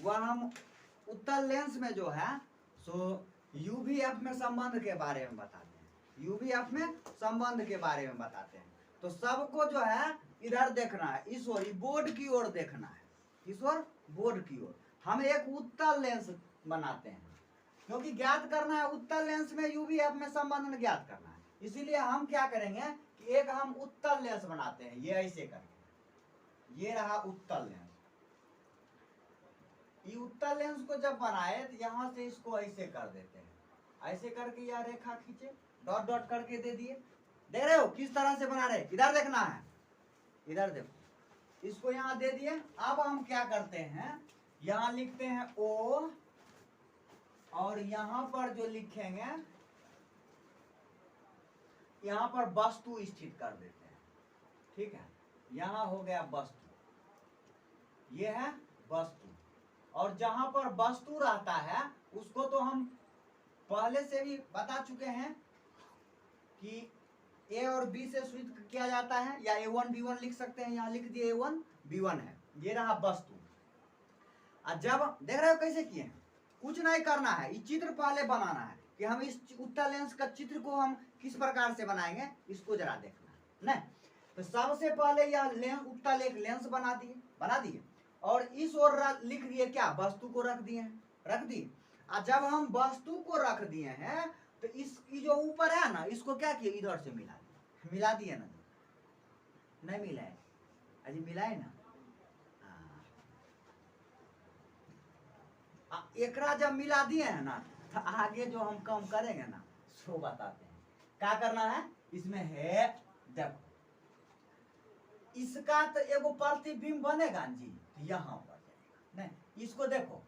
वह हम उत्तल लेंस में जो है सो यूवीएफ में संबंध के बारे में बताते हैं, यूवीएफ में संबंध के बारे में बताते हैं। तो सबको जो है इधर देखना है, इस ओर बोर्ड की ओर देखना है, इस ओर बोर्ड की ओर। हम एक उत्तल लेंस बनाते हैं क्योंकि ज्ञात करना है उत्तल लेंस में यूवीएफ में संबंध ज्ञात करना है, इसीलिए हम क्या करेंगे कि एक हम उत्तल लेंस बनाते हैं, ये ऐसे करके, ये रहा उत्तल लेंस। ये उत्तल लेंस को जब बनाए तो यहां से इसको ऐसे कर देते हैं, ऐसे करके यह रेखा खींचे, डॉट डॉट करके दे दिए। देख रहे हो किस तरह से बना रहे, इधर देखना है, इधर देखो, इसको यहां दे दिए। अब हम क्या करते हैं, यहां लिखते हैं ओ, और यहां पर जो लिखेंगे यहां पर वस्तु स्थित कर देते हैं, ठीक है। यहां हो गया वस्तु, ये है वस्तु, और जहां पर वस्तु रहता है उसको तो हम पहले से भी बता चुके हैं कि ए और बी से सूचित किया जाता है, या A1 B1 लिख सकते हैं, यहां लिख दिए A1 B1 है, ये रहा वस्तु। जब देख रहे हो कैसे किए हैं, कुछ नहीं करना है, ये चित्र पहले बनाना है कि हम इस उत्तल लेंस का चित्र को हम किस प्रकार से बनाएंगे, इसको जरा देखना है ना। तो सबसे पहले यह लेंस उत्तल एक लेंस बना दिए, और इस ओर लिख दिए क्या, वस्तु को रख दिए, रख दिए। और जब हम वस्तु को रख दिए हैं तो इस जो ऊपर है ना, इसको क्या किए, इधर से मिला दिए ना, नहीं मिला है अजी, मिलाए ना। एकरा जब मिला दिए हैं ना तो आगे जो हम काम करेंगे ना सो बताते हैं क्या करना है। इसमें है देखो, इसका तो एगो प्रतिबिंब बनेगा जी, तो यहां पर जाएगा नहीं, इसको देखो,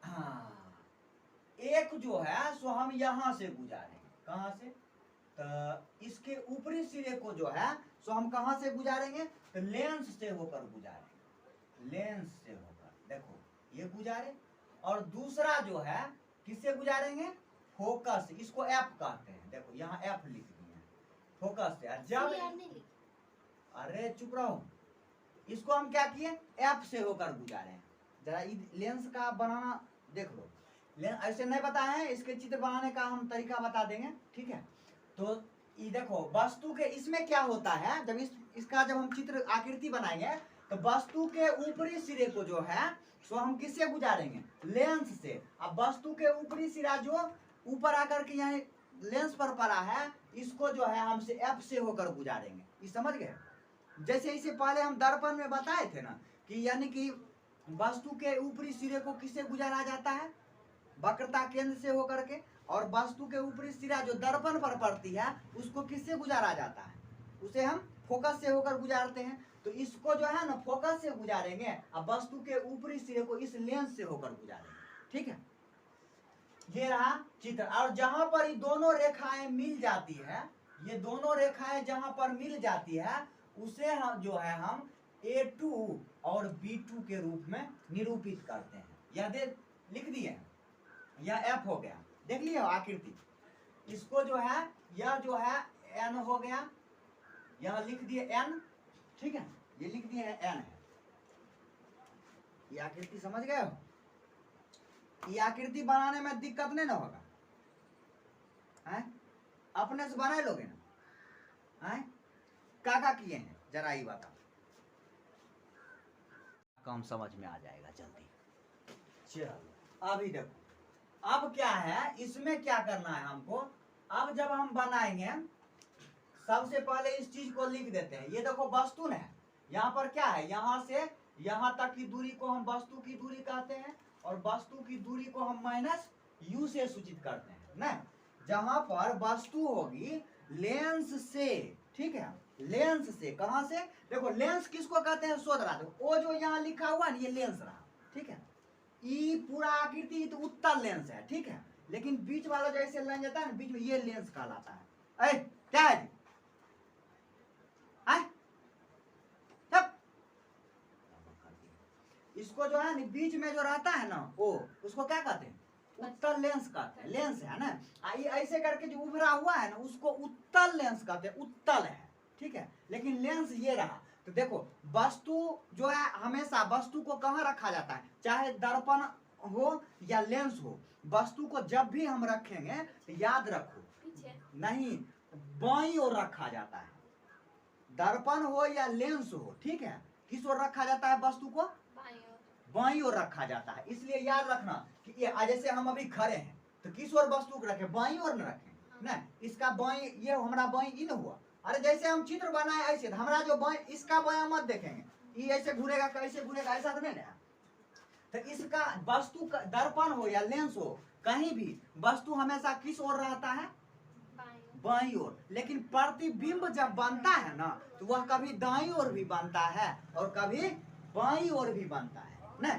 हाँ एक जो है सो हम यहां से गुजारेंगे, कहां से, तो इसके ऊपरी सिरे को जो है सो हम कहां से गुजारेंगे, तो लेंस से होकर गुजारेंगे, लेंस से होकर, देखो ये गुजारे। और दूसरा जो है किससे गुजारेंगे, फोकस, इसको एफ कहते हैं, देखो यहाँ एफ लिख दिए फोकस से। जब अरे चुप रहो, इसको हम क्या किए, एफ से होकर गुजारे हैं। जरा लेंस का बनाना देख लो, ऐसे नहीं बताए हैं, इसके चित्र बनाने का हम तरीका बता देंगे, ठीक है। तो ये देखो वस्तु के इसमें क्या होता है, जब इसका जब हम चित्र आकृति बनाएंगे तो वस्तु के ऊपरी सिरे को जो है सो हम किससे गुजारेंगे, लेंस से। अब वस्तु के ऊपरी सिरा जो ऊपर आकर के यहाँ लेंस पर पड़ा है, इसको जो है हमसे एफ से होकर गुजारेंगे, ये समझ गए। जैसे इसे पहले हम दर्पण में बताए थे ना कि यानी कि वस्तु के ऊपरी सिरे को किससे गुजारा जाता है, वक्रता केंद्र से होकर के, और वस्तु के ऊपरी सिरा जो दर्पण पर पड़ती है उसको किससे गुजारा जाता है, उसे हम फोकस से होकर गुजारते हैं। तो इसको जो है ना फोकस से गुजारेंगे, अब वस्तु के ऊपरी सिरे को इस लेंस से होकर गुजारेंगे, ठीक है। ये रहा चित्र। और जहां पर ये दोनों रेखाएं मिल जाती है, ये दोनों रेखाएं जहां पर मिल जाती है उसे हम जो है हम A2 और B2 के रूप में निरूपित करते हैं। यह लिख दिए, यह F हो गया, देख लिया आकृति। इसको जो है यह जो है N हो गया, यहां लिख दिए N, ठीक है, ये लिख दिए हैं N है। ये आकृति समझ गए हो, ये आकृति बनाने में दिक्कत नहीं ना होगा, हैं? अपने से बना लोगे ना, हैं? क्या किए हैं जरा ही बता, काम समझ में आ जाएगा जल्दी। चलो अभी देखो, अब क्या है, इसमें क्या करना है हमको। अब जब हम बनाएंगे सबसे पहले इस चीज को लिख देते हैं। ये देखो वस्तु है, यहाँ पर क्या है, यहाँ से यहाँ तक की दूरी को हम वस्तु की दूरी कहते हैं, और वस्तु की दूरी को हम माइनस u से सूचित करते हैं ना। जहां पर वस्तु होगी लेंस से, ठीक है, लेंस से, कहां से, देखो लेंस किसको कहते हैं, शोध रहा था वो जो यहाँ लिखा हुआ ना, ये लेंस रहा, ठीक है। ये पूरा आकृति तो उत्तल लेंस है, ठीक है, लेकिन बीच वाला जैसे लाइन जाता है ना बीच में, ये लेंस कहलाता है। क्या है इसको जो है बीच में जो रहता है ना वो, उसको क्या कहते हैं, उत्तल लेंस कहते हैं, लेंस है ना। ऐसे करके जो उभरा हुआ है ना उसको उत्तल लेंस कहते हैं, उत्तल है, ठीक है। लेकिन लेंस ये रहा, तो देखो वस्तु जो है हमेशा वस्तु को कहाँ रखा जाता है, चाहे दर्पण हो या लेंस हो, वस्तु को जब भी हम रखेंगे तो याद रखो नहीं बाईं ओर रखा जाता है, दर्पण हो या लेंस हो, ठीक है, किस ओर रखा जाता है वस्तु को, बाईं ओर रखा जाता है। इसलिए याद रखना कि ये जैसे हम अभी खड़े हैं तो किस ओर वस्तु को रखें, बाईं ओर न रखें ना, इसका बाईं, ये हमारा बाईं इन हुआ, अरे जैसे हम चित्र बनाए ऐसे हमारा जो बाईं, इसका बायां मत देखेंगे, ये ऐसे घूरेगा कैसे घूरेगा ऐसा तो नहीं ना। तो इसका वस्तु का दर्पण हो या लेंस हो, कहीं भी वस्तु हमेशा किस ओर रहता है, बाईं ओर। लेकिन प्रतिबिंब जब बनता है ना तो वह कभी दाईं ओर भी बनता है और कभी बाईं ओर भी बनता है ना।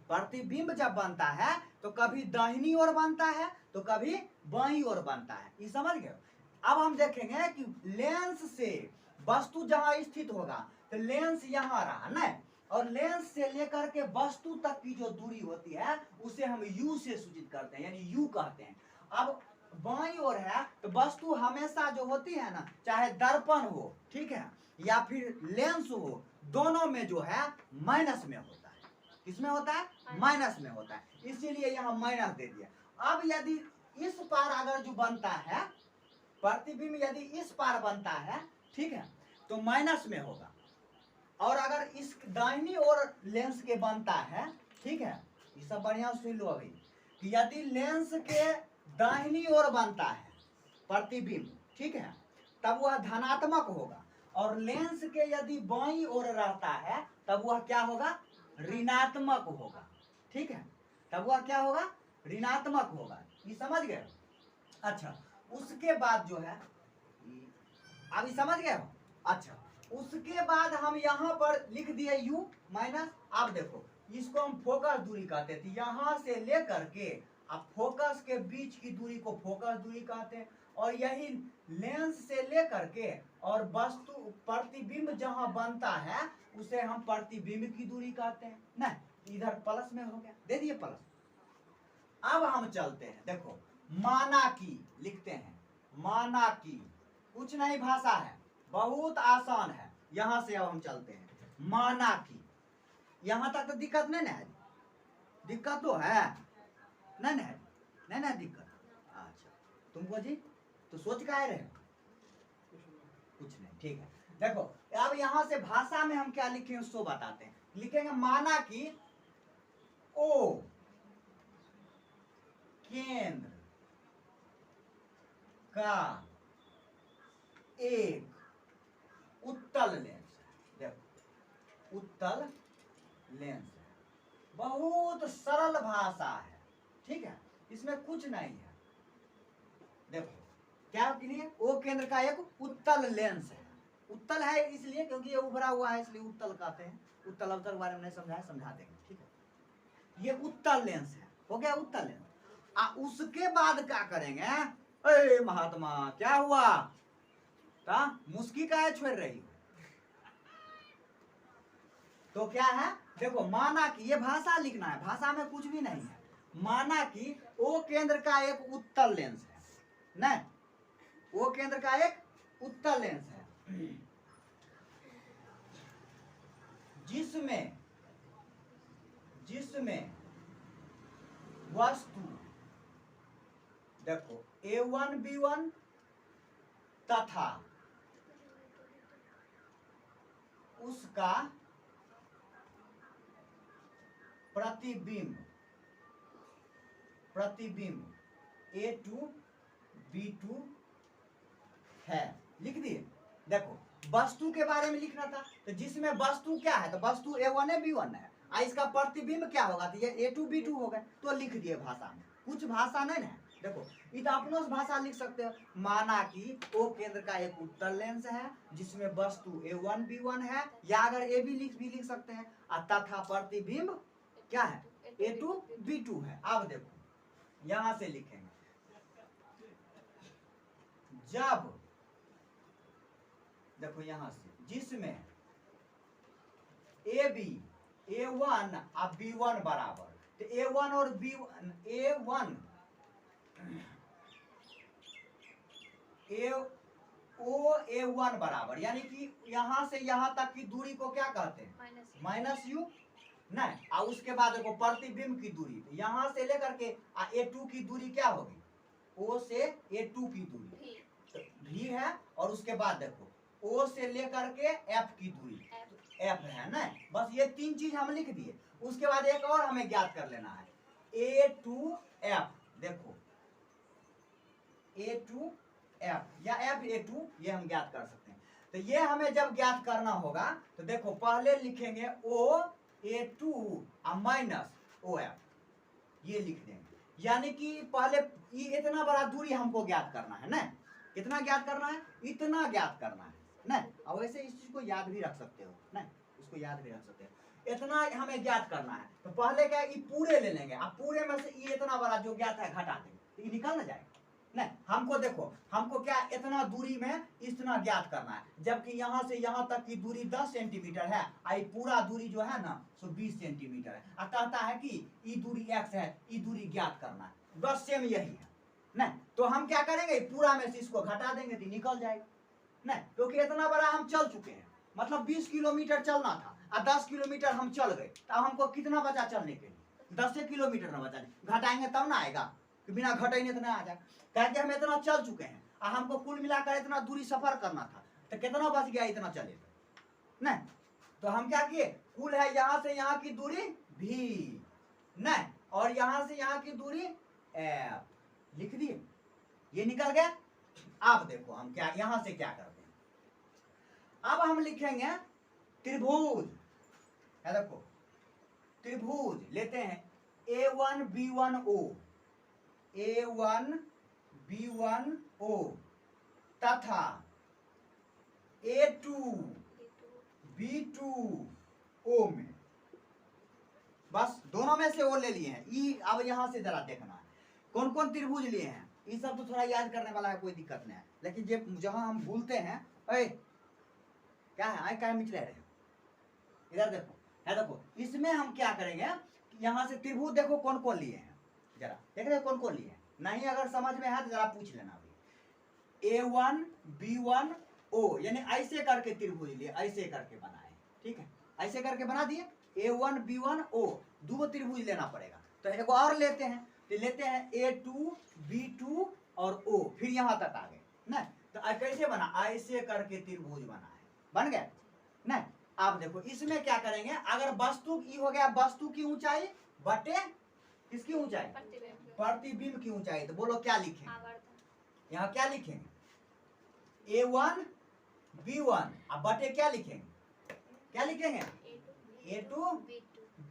प्रतिबिंब जब बनता है तो कभी दाहिनी ओर बनता है तो कभी बाईं ओर बनता है, ये समझ गए। अब हम देखेंगे कि लेंस से वस्तु जहां स्थित होगा तो लेंस यहां रहा ना, और लेंस से लेकर के वस्तु तक की जो दूरी होती है उसे हम यू से सूचित करते हैं, यानी यू कहते हैं। अब बाईं ओर है तो वस्तु हमेशा जो होती है ना, चाहे दर्पण हो, ठीक है, या फिर लेंस हो, दोनों में जो है माइनस में होता है। किसमें होता है, माइनस में होता है, इसीलिए यहाँ माइनस दे दिया। अब यदि इस पार अगर जो बनता है प्रतिबिंब, यदि इस पार बनता है, ठीक है, तो माइनस में होगा, और अगर इस दाहिनी ओर लेंस के बनता है, ठीक है, ये सब बढ़िया सुन लो अभी, कि यदि लेंस के दाहिनी ओर बनता है प्रतिबिंब, ठीक है, तब वह धनात्मक होगा, और लेंस के यदि बाईं ओर रहता है तब वह क्या होगा, ऋणात्मक होगा, ठीक है, तब वह क्या होगा, ऋणात्मक होगा, ये समझ गए। अच्छा, उसके बाद जो है, अभी समझ गए हो। अच्छा, उसके बाद हम यहाँ पर लिख दिए u माइनस। आप देखो इसको हम फोकस दूरी कहते थे, यहाँ से लेकर के अब फोकस के बीच की दूरी को फोकस दूरी कहते हैं, और यही लेंस से लेकर के और वस्तु प्रतिबिंब जहां बनता है उसे हम प्रतिबिंब की दूरी कहते हैं ना। इधर प्लस में हो गया, दे दिए प्लस। अब हम चलते हैं, देखो माना की लिखते हैं, माना की, कुछ नहीं भाषा है, बहुत आसान है। यहां से अब हम चलते हैं, माना की, यहां तक तो दिक्कत नहीं ना है, दिक्कत तो है नहीं ना, नहीं ना दिक्कत। अच्छा तुमको जी तो सोच का रहे, कुछ नहीं, ठीक है। देखो अब यहां से भाषा में हम क्या लिखेंगे उसको बताते हैं, लिखेंगे माना कि ओ केंद्र का एक उत्तल लेंस है। देखो उत्तल लेंस है, बहुत सरल भाषा है, ठीक है, इसमें कुछ नहीं है। देखो क्या के लिए, ओ केंद्र का एक उत्तल लेंस है, उत्तल है इसलिए क्योंकि ये उभरा हुआ है इसलिए उत्तल कहते हैं। उत्तल अवतल के बारे में नहीं समझाया, समझा देंगे, ठीक है। ये उत्तल लेंस है, हो गया उत्तल लेंस। उसके बाद क्या करेंगे, अरे महात्मा क्या हुआ, ता मुस्की का है छोड़ रही, तो क्या है, देखो माना कि ये भाषा लिखना है, भाषा में कुछ भी नहीं है। माना कि ओ केंद्र का एक उत्तल लेंस है ना, वो केंद्र का एक उत्तल लेंस है जिसमें वस्तु, देखो A1 B1 तथा उसका प्रतिबिंब A2 B2 है, लिख दिए। देखो वस्तु के बारे में लिखना था, तो जिसमें वस्तु क्या है, तो वस्तु A1 है B1 है, इसका प्रतिबिंब क्या होगा, तो ये A2 B2 हो गए, तो लिख दिए भाषा में, कुछ भाषा नहीं है। देखो ये तो अपनों से भाषा लिख सकते हो, माना कि ओ केंद्र का एक उत्तल लेंस है जिसमें वस्तु A1 B1 है, या अगर A भी लिख सकते हैं, तथा प्रतिबिंब क्या है, A2 B2 है। अब देखो यहां से लिखेंगे, जब देखो यहां से जिसमें AB A1 और B1 बराबर, तो A1 और B1, A1 ओ ए वन बराबर, यानी कि यहाँ से यहाँ तक की दूरी को क्या कहते हैं, माइनस यू। नहीं, और उसके बाद देखो प्रतिबिंब की दूरी, तो यहाँ से लेकर के ए टू की दूरी क्या होगी, ओ से ए टू की दूरी भी है, और उसके बाद देखो ओ से लेकर के एफ की दूरी एफ है ना। बस ये तीन चीज हम लिख दिए। उसके बाद एक और हमें ज्ञात कर लेना है, ए टू एफ। देखो ए टू एफ या एफ ए टू, ये हम ज्ञात कर सकते हैं। तो ये हमें जब ज्ञात करना होगा तो देखो पहले लिखेंगे ओ ए टू माइनस ओ एफ, ये लिख देंगे। यानी कि पहले ये इतना बड़ा दूरी हमको ज्ञात करना है ना, कितना ज्ञात करना है, इतना ज्ञात करना है ना। और वैसे इस चीज को याद भी रख सकते हो ना, इसको याद भी रख सकते हो। इतना हमें ज्ञात करना है, तो पहले क्या ये पूरे ले लेंगे, अब पूरे में से ये इतना बड़ा जो ज्ञात है घटा देंगे, तो ये निकल ना जाएगा। नहीं, हमको देखो हमको क्या इतना दूरी में इतना ज्ञात करना है, जबकि यहाँ से यहाँ तक की दूरी 10 सेंटीमीटर है, आई पूरा दूरी जो है ना सो 20 सेंटीमीटर है। अब कहता है कि ये दूरी x है, ये दूरी ज्ञात करना है, बस सेम यही है। नहीं, तो हम क्या करेंगे, पूरा में से इसको घटा देंगे तो निकल जाएगा। नहीं, क्योंकि इतना बड़ा हम चल चुके हैं, मतलब 20 किलोमीटर चलना था और 10 किलोमीटर हम चल गए, तो हमको कितना बचा चलने के लिए, 10 किलोमीटर ना बचा, घटाएंगे तब ना आएगा, कि बिना घटाएंगे तो नहीं आ जाएगा। कहेंगे हम इतना चल चुके हैं और हमको कुल मिलाकर इतना दूरी सफर करना था, तो कितना बच गया, इतना चले नहीं। तो हम क्या किए, कुल है यहाँ से यहाँ की दूरी भी नहीं, और यहाँ से यहाँ की दूरी एफ, लिख दिए, ये निकल गया। अब देखो हम क्या यहाँ से क्या करते हैं, अब हम लिखेंगे त्रिभुज है। देखो त्रिभुज लेते हैं A1 B1 O, A1 B1 O तथा A2 B2 O में, बस दोनों में से वो ले लिए हैं। ई अब यहां से जरा देखना है कौन कौन त्रिभुज लिए हैं, ये सब तो थोड़ा याद करने वाला है, कोई दिक्कत नहीं है। लेकिन जहां हम भूलते हैं, अरे क्या है, आए क्या मिच रहे हैं, इधर देखो है। देखो इसमें हम क्या करेंगे, यहाँ से त्रिभुज देखो कौन कौन लिए हैं, जरा देख रहे कौन कौन लिए हैं। नहीं अगर समझ में है तो जरा पूछ लेना अभी। A1 B1 O, यानी ऐसे करके त्रिभुज लिए, ऐसे करके बनाए, ठीक है, ऐसे करके बना दिए। A1 B1 O, दो त्रिभुज लेना पड़ेगा, तो एक और लेते हैं, तो लेते हैं A2 B2 और O, फिर यहाँ तक आ गए ना। तो कैसे बना, ऐसे करके त्रिभुज बना है, बन गया ना। आप देखो इसमें क्या करेंगे, अगर वस्तु ई हो गया वस्तु की ऊंचाई बटे किसकी ऊंचाई, प्रतिबिंब की ऊंचाई, तो बोलो क्या लिखेंगे, यहाँ क्या लिखेंगे, A1 B1 अब बटे क्या लिखेंगे, क्या लिखेंगे A2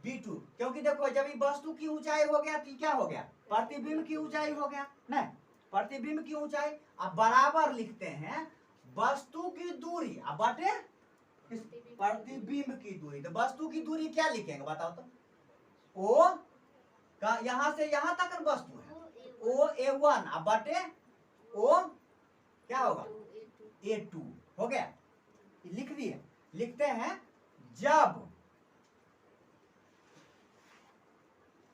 B2, क्योंकि देखो जब ये वस्तु की ऊंचाई हो गया तो क्या हो गया, प्रतिबिंब की ऊंचाई हो गया ना, प्रतिबिंब की ऊंचाई। अब बराबर लिखते हैं वस्तु की दूरी अब बटे प्रतिबिंब की दूरी, तो वस्तु की दूरी क्या लिखेंगे बताओ तो, ओ का यहां से यहां तक वस्तु है ओ A1 अब बटे ओ क्या होगा A2 हो गया, लिख दिए। लिखते हैं जब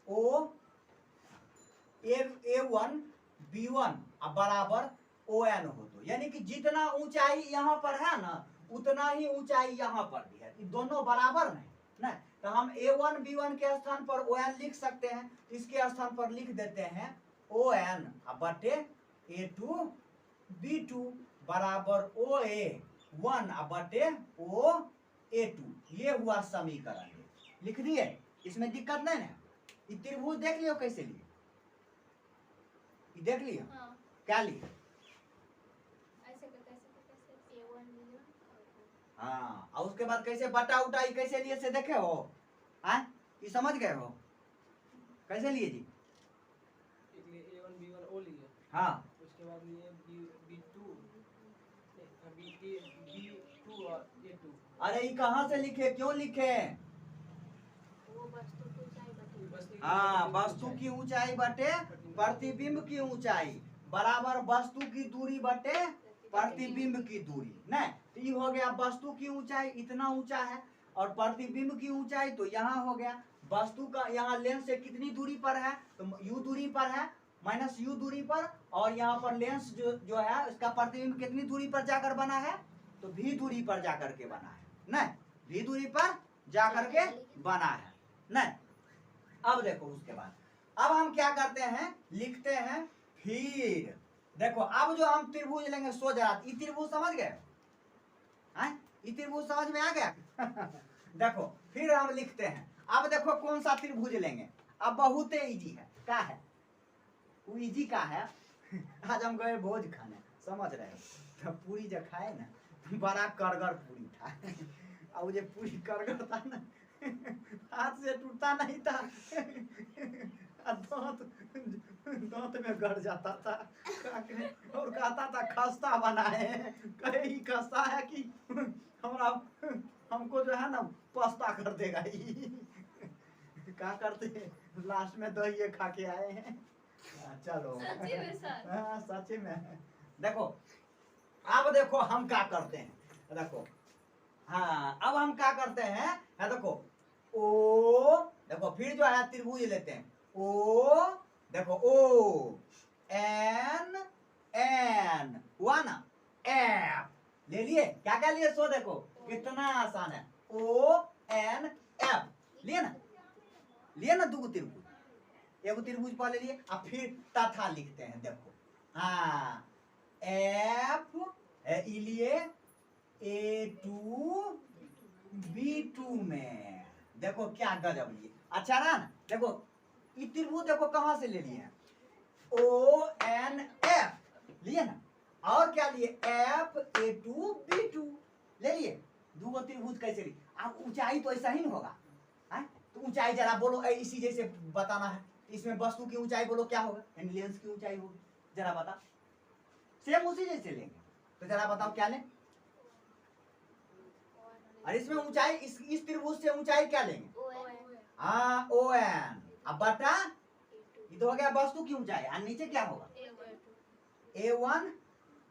ओ A1 B1 अब बराबर ON हो, तो यानी कि जितना ऊंचाई यहाँ पर है ना उतना ही ऊंचाई यहाँ पर भी है, दोनों बराबर नहीं ना। तो हम A1 B1 के स्थान पर ON लिख सकते हैं, इसके स्थान पर लिख देते हैं ON अब बटे A2 B2 बराबर OA1 अब बटे OA2, ये हुआ समीकरण, लिख दिए, इसमें दिक्कत नहीं ना। ये त्रिभुज देख लियो कैसे लिए, देख लियो हाँ। क्या लिए, हाँ, और उसके बाद कैसे बटा उटा कैसे लिए से देखे हो, हाँ ये समझ गए हो कैसे लिए जी, A1 B1 O लिए, हाँ उसके बाद लिए B2 और A2। अरे ये कहाँ से लिखे, क्यों लिखे, हाँ वस्तु की ऊंचाई बटे प्रतिबिंब की ऊंचाई बराबर वस्तु की दूरी बटे प्रतिबिंब की दूरी नहीं। तो ये हो गया वस्तु की ऊंचाई इतना ऊंचा है और प्रतिबिंब की ऊंचाई तो यहाँ हो गया, वस्तु का यहाँ लेंस से कितनी दूरी पर है तो u दूरी पर है माइनस यू दूरी पर, और यहाँ पर लेंस जो है उसका प्रतिबिंब कितनी दूरी पर जाकर बना है, तो भी दूरी पर जाकर के बना है, नहीं भी दूरी पर जाकर के बना है, नहीं। अब देखो उसके बाद अब हम क्या करते हैं, लिखते हैं फिर देखो अब जो हम त्रिभुज लेंगे सो जरा, ये त्रिभुज समझ गए, ये त्रिभुज समझ में आ गया देखो फिर हम लिखते हैं, अब देखो कौन सा त्रिभुज लेंगे, अब बहुत इजी है, क्या है वो इजी का है आज हम गए भोज खाने, समझ रहे हो, तो पूरी जो खाए ना, बड़ा करगर पूरी था और वो जो पूरी करगर था ना हाथ से टूटता नहीं था दांत दांत में गड़ जाता था, और कहता था खस्ता बनाए, कहे ही खस्ता है कि हमारा हमको जो है ना पस्ता कर देगा ही क्या करते लास्ट में दही खा के आए हैं। चलो सच्ची में सर? हाँ सच्ची में। देखो अब देखो हम क्या करते हैं, देखो हाँ अब हम क्या करते हैं, देखो ओ, देखो फिर जो है त्रिभुज लेते हैं, ओ देखो ओ एन एन हुआ ना, एफ ले लिए, क्या क्या लिए सो देखो कितना आसान है, ओ एन एफ लिए ना, लिए ना दो त्रिभुज, एगो त्रिभुज पहले लिए, अब फिर तथा लिखते हैं, देखो हाँ एफ लिए A2 B2 में, देखो क्या गजब लिए, अच्छा ना, देखो ये त्रिभुज देखो कहां से ले लिए हैं, ONF लिए ना, और क्या लिए FA2 B2 ले लिए, दो त्रिभुज कैसे लिए, अब ऊंचाई तो ऐसा ही नहीं होगा, है तो ऊंचाई जरा बोलो, इसी जैसे बताना है, इसमें वस्तु की ऊंचाई बोलो क्या होगा, लेंस की ऊंचाई होगी, जरा बता, सेम उसी जैसे लेंगे, तो जरा बताओ क्या लें, और इसमें ऊंचाई इस त्रिभुज से ऊंचाई क्या लेंगे, हाँ ON, अब बटा ये तो हो गया वस्तु की ऊंचाई, और नीचे क्या होगा A1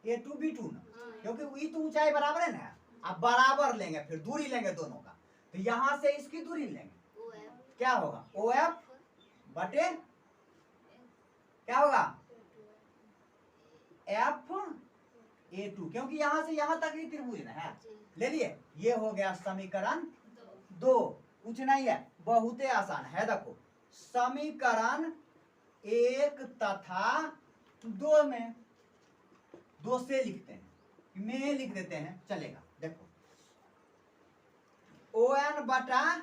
A2 B2 ना, क्योंकि ये तो ऊंचाई बराबर है ना, अब बराबर लेंगे फिर दूरी लेंगे दोनों का, तो यहां से इसकी दूरी लेंगे, क्या होगा OF बटे क्या होगा FA2, क्योंकि यहां से यहां तक ही त्रिभुज है, ले लिए, ये हो गया समीकरण 2, कुछ नहीं है, बहुत ही आसान है, देखो समीकरण 1 तथा 2 में, 2 से लिखते हैं, में लिख देते हैं चलेगा, देखो ON बटा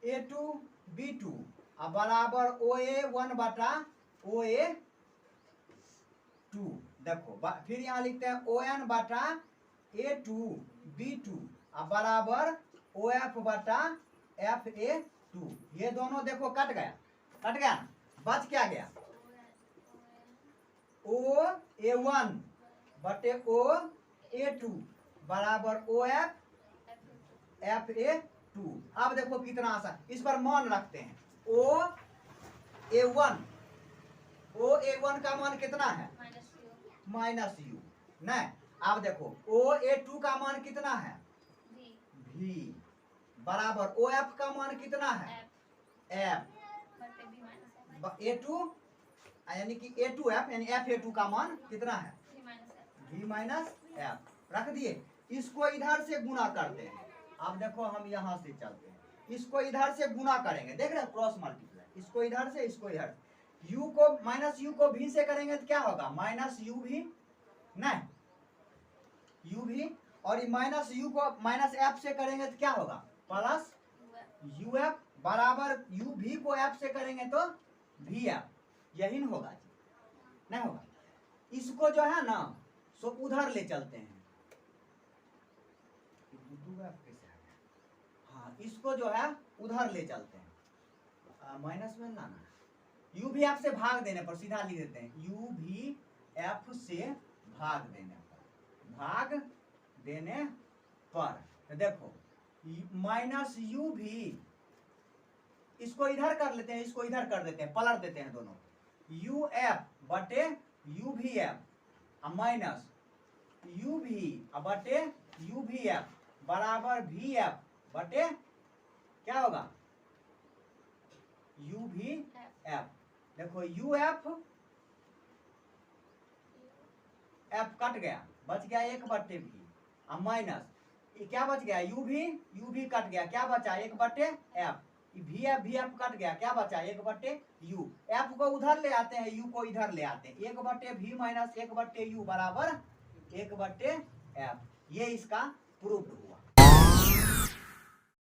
A2 B2 अब बराबर OA1 बटा OA2, देखो फिर यहाँ लिखते हैं ON बटा A2 B2 अब बराबर OF बटा FA2, ये दोनों देखो कट गया, बच क्या गया OA1 बटे OA2 बराबर OF FA2, अब देखो कितना आसान, इस पर मान रखते हैं, OA1 का मान कितना है माइनस यू, नहीं अब देखो OA2 का मान कितना है V बराबर OF का मान कितना है F A2 यानी कि A2F यानी FA2 का मान कितना है V माइनस F, रख दिए, इसको इधर से गुणा करते हैं, अब देखो हम यहां से चलते हैं, इसको इधर से गुणा करेंगे, देख रहे हो क्रॉस मल्टीप्लाई, इसको इधर से इसको इधर, u को माइनस यू को v से करेंगे तो क्या होगा माइनस यू भी, नहीं u भी, और ये माइनस यू को माइनस f से करेंगे तो क्या होगा प्लस uf बराबर u भी को f से करेंगे तो vf, यही नहीं होगा जी, नहीं होगा, इसको जो है ना सो उधर ले चलते हैं, हाँ इसको जो है उधर ले चलते हैं, माइनस में लाना, यू भी एफ से भाग देने पर सीधा लिख देते हैं, यू भी एफ से भाग देने पर, तो देखो माइनस यू भी, इसको इधर कर लेते हैं, इसको इधर कर देते हैं, पलट देते हैं दोनों, यू एफ बटे यू भी एफ माइनस यू भी बटे यू भी एफ बराबर भी एफ बटे क्या होगा यू भी एफ, देखो यू एफ एफ कट गया, बच गया 1/v और माइनस ये क्या बच गया, यू भी कट गया, क्या बचा 1/f, वी एफ कट गया, क्या बचा 1/u, एफ को उधर ले आते हैं, यू को इधर ले आते हैं, 1/v माइनस 1/u बराबर 1/f। ये इसका प्रूफ हुआ।